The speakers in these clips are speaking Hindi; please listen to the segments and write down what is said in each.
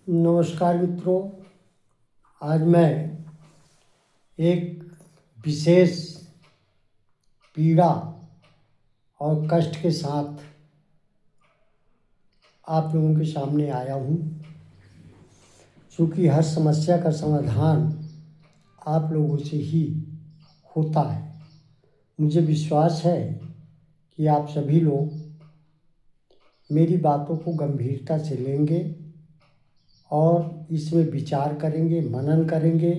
नमस्कार मित्रों। आज मैं एक विशेष पीड़ा और कष्ट के साथ आप लोगों के सामने आया हूँ। क्योंकि हर समस्या का समाधान आप लोगों से ही होता है। मुझे विश्वास है कि आप सभी लोग मेरी बातों को गंभीरता से लेंगे और इसमें विचार करेंगे, मनन करेंगे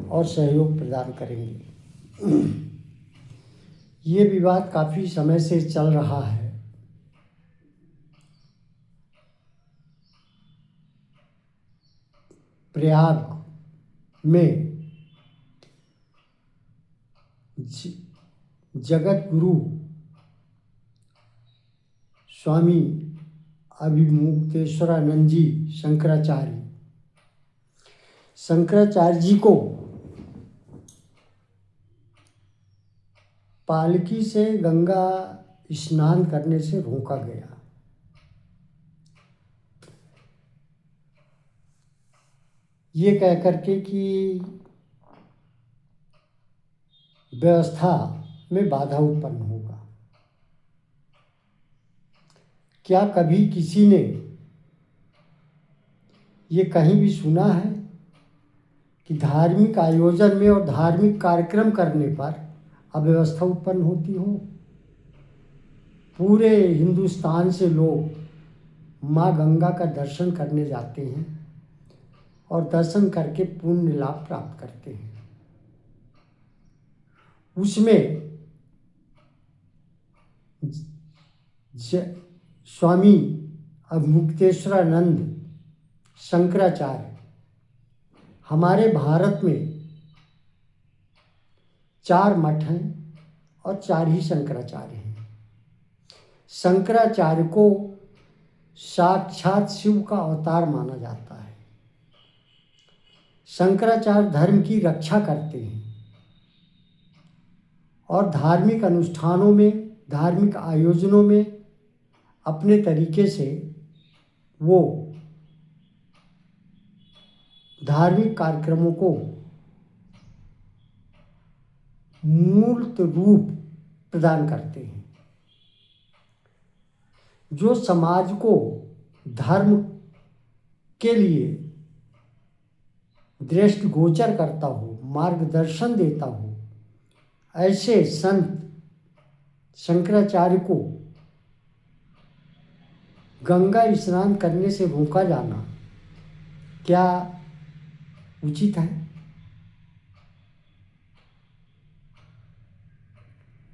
और सहयोग प्रदान करेंगे। ये विवाद काफ़ी समय से चल रहा है। प्रयाग में जगत गुरु स्वामी अभिमुक्तेश्वरानंद जी शंकराचार्य जी को पालकी से गंगा स्नान करने से रोका गया। ये कह करके कि व्यवस्था में बाधा उत्पन्न होगा। क्या कभी किसी ने ये कहीं भी सुना है कि धार्मिक आयोजन में और धार्मिक कार्यक्रम करने पर अव्यवस्था उत्पन्न होती हो? पूरे हिंदुस्तान से लोग माँ गंगा का दर्शन करने जाते हैं और दर्शन करके पुण्य लाभ प्राप्त करते हैं। उसमें स्वामी अभिमुक्तेश्वरानंद शंकराचार्य, हमारे भारत में 4 मठ हैं और 4 ही शंकराचार्य हैं। शंकराचार्य को साक्षात शिव का अवतार माना जाता है। शंकराचार्य धर्म की रक्षा करते हैं और धार्मिक अनुष्ठानों में, धार्मिक आयोजनों में अपने तरीके से वो धार्मिक कार्यक्रमों को मूर्त रूप प्रदान करते हैं। जो समाज को धर्म के लिए दृष्टिगोचर करता हो, मार्गदर्शन देता हो, ऐसे संत शंकराचार्य को गंगा स्नान करने से रोका जाना क्या उचित है?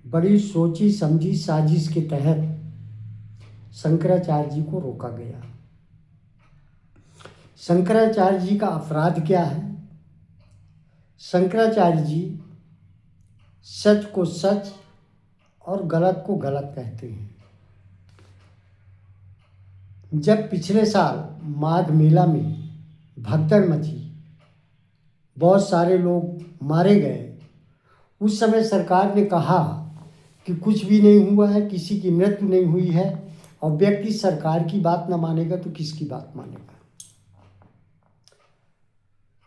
बड़ी सोची समझी साजिश के तहत शंकराचार्य जी को रोका गया। शंकराचार्य जी का अपराध क्या है? शंकराचार्य जी सच को सच और गलत को गलत कहते हैं। जब पिछले साल माघ मेला में भगदड़ मची, बहुत सारे लोग मारे गए, उस समय सरकार ने कहा कि कुछ भी नहीं हुआ है, किसी की मृत्यु नहीं हुई है, और व्यक्ति सरकार की बात न मानेगा तो किसकी बात मानेगा?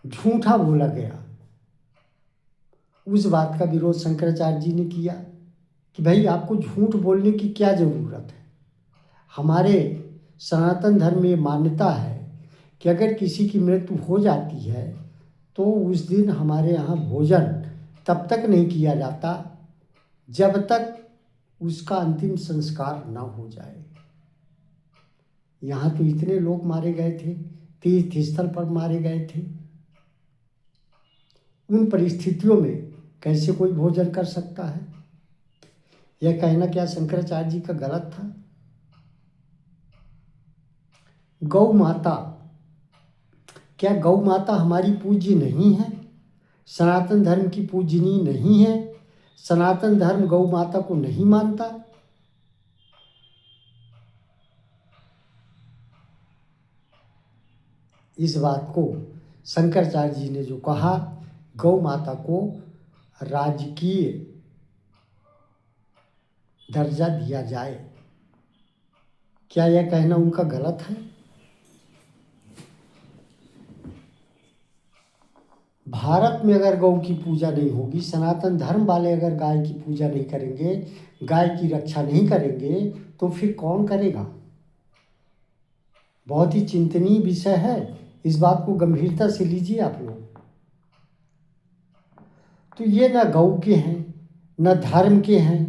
झूठा बोला गया। उस बात का विरोध शंकराचार्य जी ने किया कि भाई आपको झूठ बोलने की क्या ज़रूरत है। हमारे सनातन धर्म में मान्यता है कि अगर किसी की मृत्यु हो जाती है तो उस दिन हमारे यहाँ भोजन तब तक नहीं किया जाता जब तक उसका अंतिम संस्कार ना हो जाए। यहाँ तो इतने लोग मारे गए थे, तीर्थ स्थल पर मारे गए थे। उन परिस्थितियों में कैसे कोई भोजन कर सकता है? यह कहना क्या शंकराचार्य जी का गलत था? गौ माता, क्या गौ माता हमारी पूज्य नहीं है? सनातन धर्म की पूजनीय नहीं है? सनातन धर्म गौ माता को नहीं मानता? इस बात को शंकराचार्य जी ने जो कहा, गौ माता को राजकीय दर्जा दिया जाए, क्या यह कहना उनका गलत है? भारत में अगर गौ की पूजा नहीं होगी, सनातन धर्म वाले अगर गाय की पूजा नहीं करेंगे, गाय की रक्षा नहीं करेंगे, तो फिर कौन करेगा? बहुत ही चिंतनीय विषय है, इस बात को गंभीरता से लीजिए आप लोग। तो ये न गौ के हैं, न धर्म के हैं,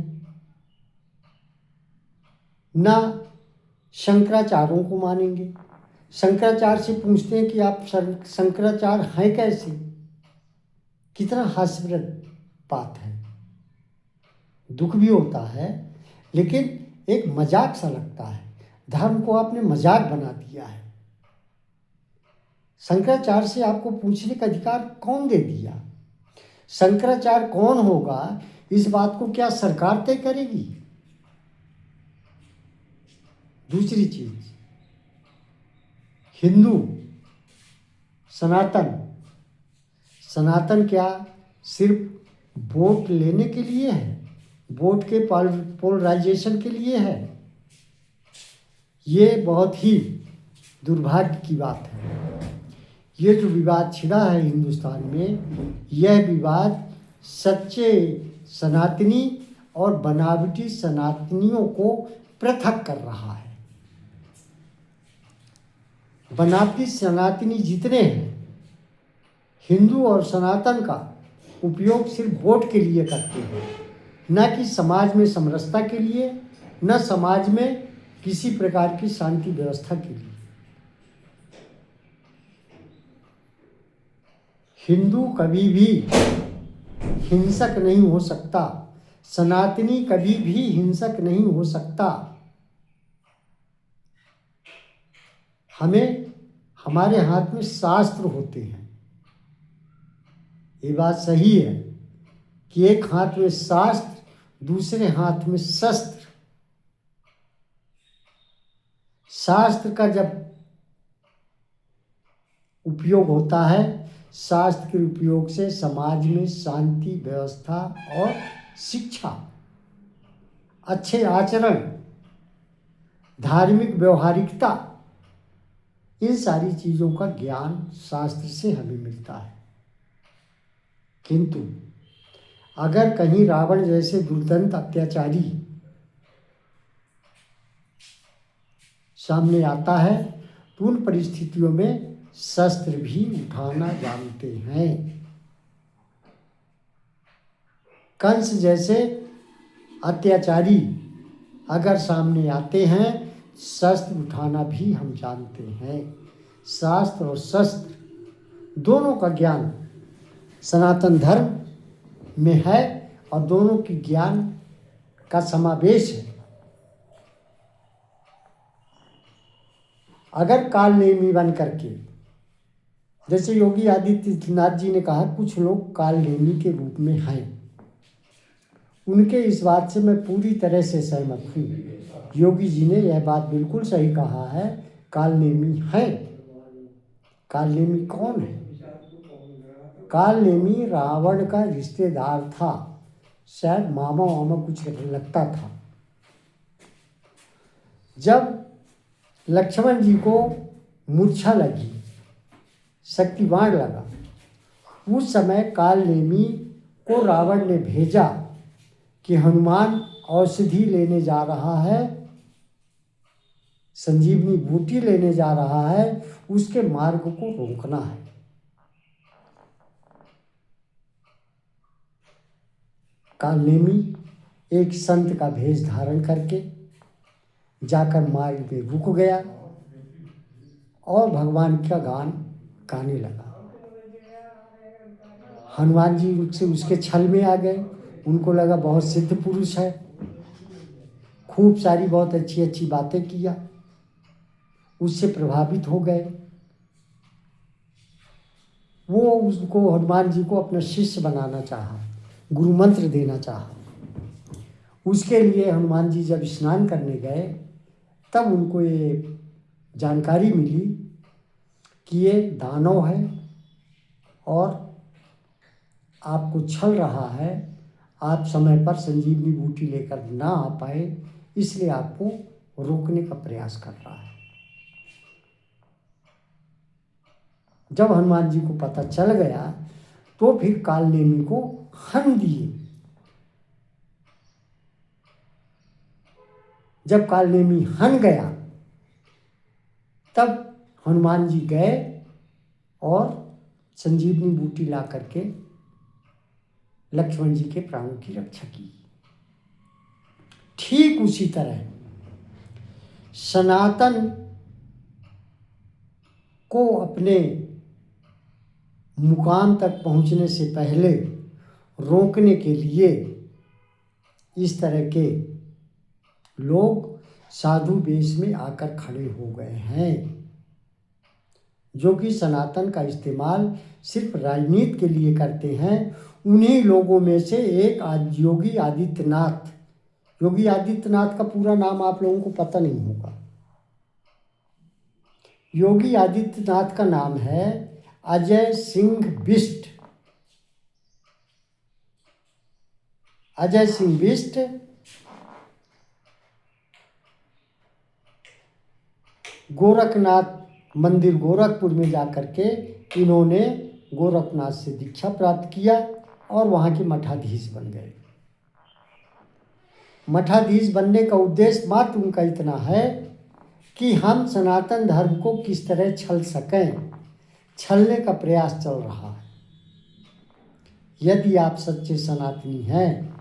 न शंकराचार्यों को मानेंगे। शंकराचार्य से पूछते हैं कि आप शंकराचार्य हैं कैसे? कितना हास्यप्रद बात है, दुख भी होता है, लेकिन एक मजाक सा लगता है। धर्म को आपने मजाक बना दिया है। शंकराचार्य से आपको पूछने का अधिकार कौन दे दिया? शंकराचार्य कौन होगा, इस बात को क्या सरकार तय करेगी? दूसरी चीज, हिंदू सनातन, सनातन क्या सिर्फ वोट लेने के लिए है? वोट के पोलराइजेशन के लिए है? ये बहुत ही दुर्भाग्य की बात है। ये जो विवाद छिड़ा है हिंदुस्तान में, यह विवाद सच्चे सनातनी और बनावटी सनातनियों को पृथक कर रहा है। बनावटी सनातनी जितने हैं, हिंदू और सनातन का उपयोग सिर्फ वोट के लिए करते हैं, न कि समाज में समरसता के लिए, न समाज में किसी प्रकार की शांति व्यवस्था के लिए। हिंदू कभी भी हिंसक नहीं हो सकता, सनातनी कभी भी हिंसक नहीं हो सकता। हमें हमारे हाथ में शास्त्र होते हैं। ये बात सही है कि एक हाथ में शास्त्र, दूसरे हाथ में शस्त्र। शास्त्र का जब उपयोग होता है, शास्त्र के उपयोग से समाज में शांति व्यवस्था और शिक्षा, अच्छे आचरण, धार्मिक व्यवहारिकता, इन सारी चीज़ों का ज्ञान शास्त्र से हमें मिलता है। किंतु अगर कहीं रावण जैसे दुर्दांत अत्याचारी सामने आता है, तो उन परिस्थितियों में शस्त्र भी उठाना जानते हैं। कंस जैसे अत्याचारी अगर सामने आते हैं, शस्त्र उठाना भी हम जानते हैं। शास्त्र और शस्त्र दोनों का ज्ञान सनातन धर्म में है और दोनों की ज्ञान का समावेश है। अगर काल नेमी बन करके, जैसे योगी आदित्यनाथ जी ने कहा, कुछ लोग काल नेमी के रूप में हैं, उनके इस बात से मैं पूरी तरह से सहमत हूँ। योगी जी ने यह बात बिल्कुल सही कहा है, काल नेमी है। काल नेमी कौन है? काल नेमी रावण का रिश्तेदार था, शायद मामा वामा कुछ लगता था। जब लक्ष्मण जी को मूर्छा लगी, शक्तिबाण लगा, उस समय काल नेमी को रावण ने भेजा कि हनुमान औषधि लेने जा रहा है, संजीवनी बूटी लेने जा रहा है, उसके मार्ग को रोकना है। काल नेमी एक संत का भेष धारण करके जाकर मार्ग में रुक गया और भगवान का गान गाने लगा। हनुमान जी उससे उसके छल में आ गए। उनको लगा बहुत सिद्ध पुरुष है, खूब सारी बहुत अच्छी अच्छी बातें किया, उससे प्रभावित हो गए। वो उसको, हनुमान जी को अपना शिष्य बनाना चाहा, गुरु मंत्र देना चाहा। उसके लिए हनुमान जी जब स्नान करने गए, तब उनको ये जानकारी मिली कि ये दानव है और आपको छल रहा है, आप समय पर संजीवनी बूटी लेकर ना आ पाए, इसलिए आपको रोकने का प्रयास कर रहा है। जब हनुमान जी को पता चल गया, तो फिर कालनेमी को हन दिए। जब कालनेमी हन गया तब हनुमान जी गए और संजीवनी बूटी ला करके लक्ष्मण जी के प्राणों की रक्षा की। ठीक उसी तरह सनातन को अपने मुकाम तक पहुंचने से पहले रोकने के लिए इस तरह के लोग साधु वेश में आकर खड़े हो गए हैं, जो कि सनातन का इस्तेमाल सिर्फ राजनीति के लिए करते हैं। उन्हीं लोगों में से एक आज योगी आदित्यनाथ। योगी आदित्यनाथ का पूरा नाम आप लोगों को पता नहीं होगा। योगी आदित्यनाथ का नाम है अजय सिंह बिष्ट। अजय सिंह बिष्ट गोरखनाथ मंदिर गोरखपुर में जाकर के इन्होंने गोरखनाथ से दीक्षा प्राप्त किया और वहाँ के मठाधीश बन गए। मठाधीश बनने का उद्देश्य मात्र उनका इतना है कि हम सनातन धर्म को किस तरह छल सकें, छलने का प्रयास चल रहा है। यदि आप सच्चे सनातनी हैं,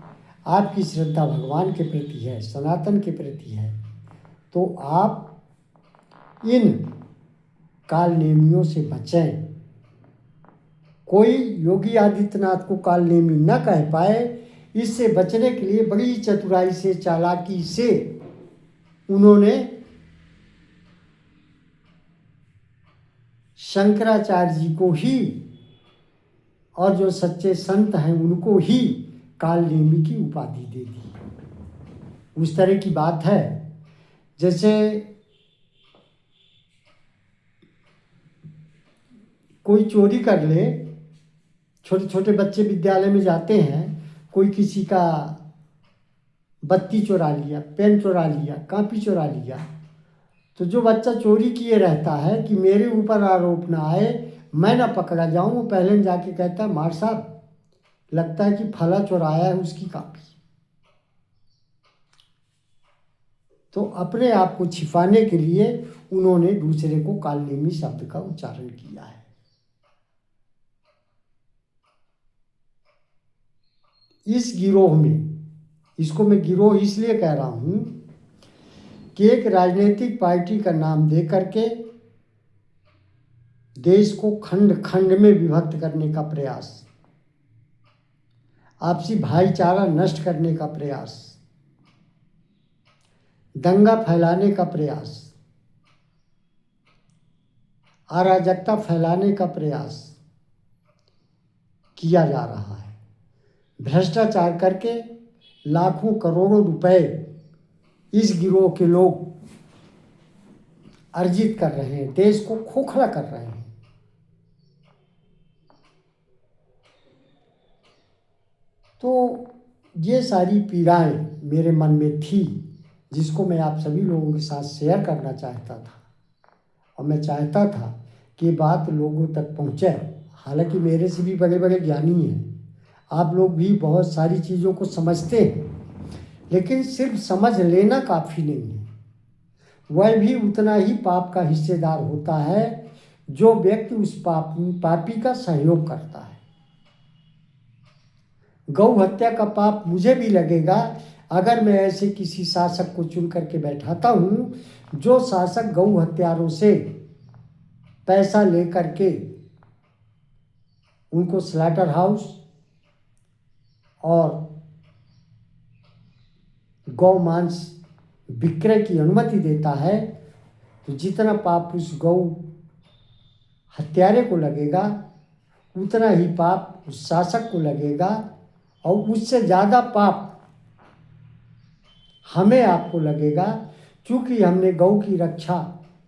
आपकी श्रद्धा भगवान के प्रति है, सनातन के प्रति है, तो आप इन कालनेमियों से बचें। कोई योगी आदित्यनाथ को कालनेमी न कह पाए, इससे बचने के लिए बड़ी चतुराई से, चालाकी से उन्होंने शंकराचार्य जी को ही और जो सच्चे संत हैं उनको ही कालनेमी की उपाधि दे दी। उस तरह की बात है जैसे कोई चोरी कर ले। छोटे छोटे बच्चे विद्यालय में जाते हैं, कोई किसी का बत्ती चुरा लिया, पेन चुरा लिया, कॉपी चुरा लिया, तो जो बच्चा चोरी किए रहता है कि मेरे ऊपर आरोप ना आए, मैं ना पकड़ा जाऊं, वो पहले जाके कहता है मार साहब लगता है कि फला चुराया है उसकी कॉपी। तो अपने आप को छिपाने के लिए उन्होंने दूसरे को कालनेमी शब्द का उच्चारण किया है। इस गिरोह में, इसको मैं गिरोह इसलिए कह रहा हूं कि एक राजनीतिक पार्टी का नाम दे करके देश को खंड खंड में विभक्त करने का प्रयास, आपसी भाईचारा नष्ट करने का प्रयास, दंगा फैलाने का प्रयास, अराजकता फैलाने का प्रयास किया जा रहा है। भ्रष्टाचार करके लाखों करोड़ों रुपए इस गिरोह के लोग अर्जित कर रहे हैं, देश को खोखला कर रहे हैं। तो ये सारी पीड़ाएं मेरे मन में थी, जिसको मैं आप सभी लोगों के साथ शेयर करना चाहता था। और मैं चाहता था कि बात लोगों तक पहुँचे। हालांकि मेरे से भी बड़े बड़े ज्ञानी हैं, आप लोग भी बहुत सारी चीज़ों को समझते हैं, लेकिन सिर्फ समझ लेना काफ़ी नहीं है। वह भी उतना ही पाप का हिस्सेदार होता है जो व्यक्ति उस पापी का सहयोग करता है। गौ हत्या का पाप मुझे भी लगेगा अगर मैं ऐसे किसी शासक को चुन करके बैठाता हूँ जो शासक गौ हत्यारों से पैसा लेकर के उनको स्लॉटर हाउस और गौ मांस विक्रय की अनुमति देता है, तो जितना पाप उस गौ हत्यारे को लगेगा उतना ही पाप उस शासक को लगेगा, और उससे ज़्यादा पाप हमें आपको लगेगा, क्योंकि हमने गौ की रक्षा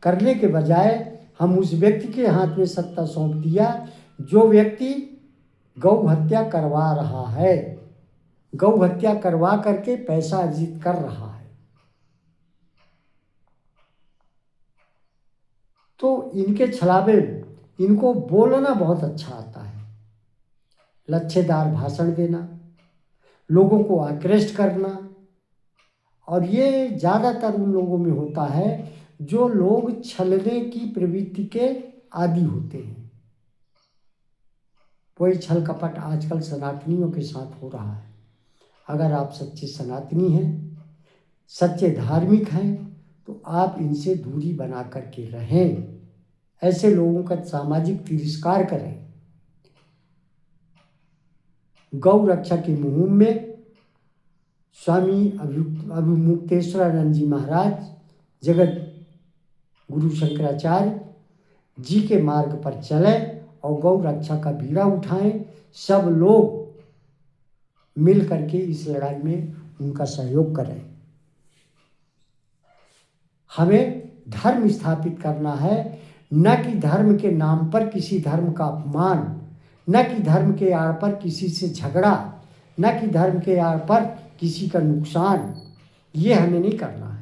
करने के बजाय हम उस व्यक्ति के हाथ में सत्ता सौंप दिया जो व्यक्ति गौ हत्या करवा रहा है, गौ हत्या करवा करके पैसा अर्जित कर रहा है। तो इनके छलावे, इनको बोलना बहुत अच्छा आता है, लच्छेदार भाषण देना, लोगों को आकृष्ट करना। और ये ज़्यादातर उन लोगों में होता है जो लोग छलने की प्रवृत्ति के आदी होते हैं। वही छल कपट आजकल सनातनियों के साथ हो रहा है। अगर आप सच्चे सनातनी हैं, सच्चे धार्मिक हैं, तो आप इनसे दूरी बना करके रहें। ऐसे लोगों का सामाजिक तिरस्कार करें। गौ रक्षा की मुहिम में स्वामी अभिमुक्तेश्वरानंद जी महाराज, जगत गुरु शंकराचार्य जी के मार्ग पर चलें और गौ रक्षा का बीड़ा उठाएं। सब लोग मिल करके इस लड़ाई में उनका सहयोग करें। हमें धर्म स्थापित करना है, न कि धर्म के नाम पर किसी धर्म का अपमान, न कि धर्म के आड़ पर किसी से झगड़ा, न कि धर्म के आड़ पर किसी का नुकसान। ये हमें नहीं करना है।